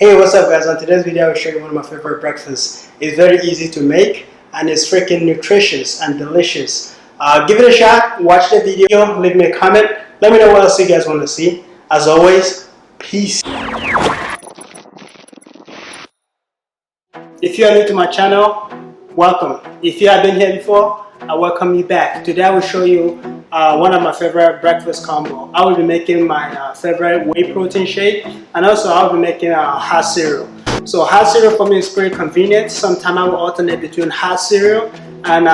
Hey, what's up guys? On today's video I will show you one of my favorite breakfasts. It's very easy to make and it's freaking nutritious and delicious. Give it a shot, watch the video, leave me a comment, let me know what else you guys want to see. As always, peace. If you are new to my channel, welcome. If you have been here before, I welcome you back. Today I will show you one of my favorite breakfast combo. I will be making my favorite whey protein shake, and also I will be making a hot cereal. So hot cereal for me is pretty convenient. Sometimes I will alternate between hot cereal and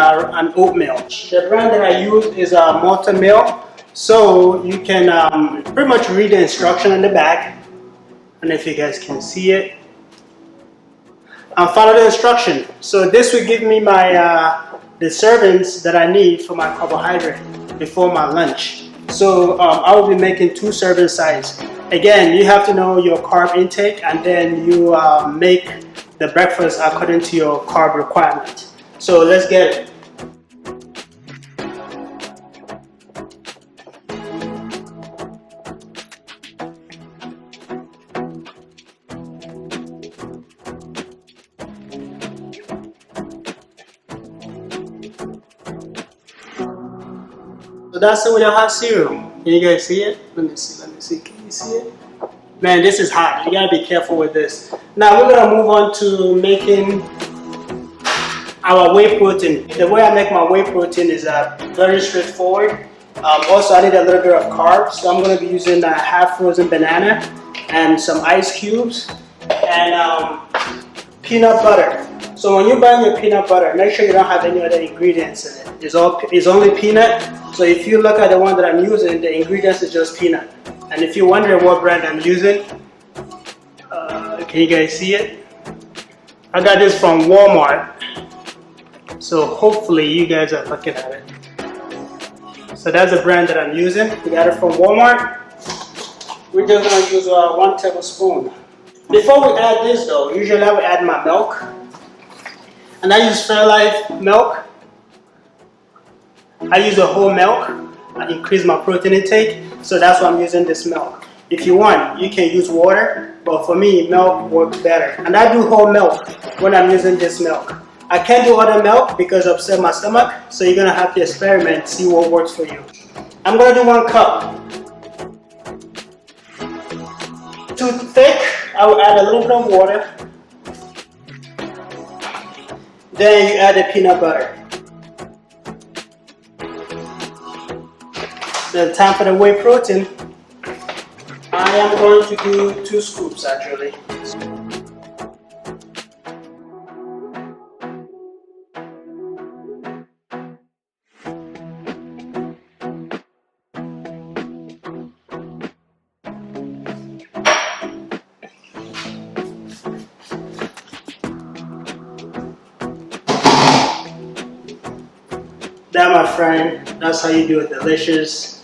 oatmeal. The brand that I use is Malta Meal. So you can pretty much read the instruction on the back, and if you guys can see it, and follow the instruction. So this will give me my the servings that I need for my carbohydrate before my lunch. So I will be making 2 serving size. Again, you have to know your carb intake, and then you make the breakfast according to your carb requirement. So let's get it. So that's it with your hot cereal. Can you guys see it? Let me see, can you see it? Man, this is hot, you gotta be careful with this. Now we're gonna move on to making our whey protein. The way I make my whey protein is very straightforward. Also I need a little bit of carbs, so I'm gonna be using a half frozen banana and some ice cubes and peanut butter. So when you're buying your peanut butter, make sure you don't have any other ingredients in it. It's only peanut. So if you look at the one that I'm using, the ingredients is just peanut. And if you're wondering what brand I'm using, can you guys see it? I got this from Walmart. So hopefully you guys are looking at it. So that's the brand that I'm using. We got it from Walmart. We're just gonna use 1 tablespoon. Before we add this though, usually I will add my milk. And I use Fairlife milk. I use a whole milk. I increase my protein intake, so that's why I'm using this milk. If you want, you can use water, but for me, milk works better. And I do whole milk when I'm using this milk. I can't do other milk because it upsets my stomach, so you're gonna have to experiment, see what works for you. I'm gonna do 1 cup. Too thick, I will add a little bit of water. Then you add the peanut butter. Then time for the whey protein. I am going to do 2 scoops actually. That, my friend, that's how you do a delicious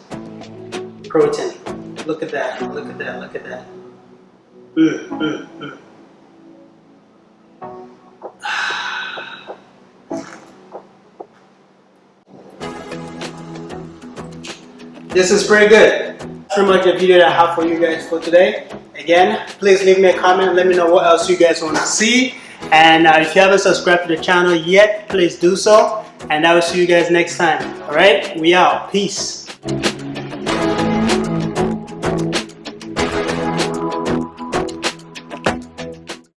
protein. Look at that, look at that, look at that. This is pretty good. That's pretty much the video that I have for you guys for today. Again, please leave me a comment and let me know what else you guys want to see. And if you haven't subscribed to the channel yet, please do so. And I will see you guys next time. Alright, we out. Peace.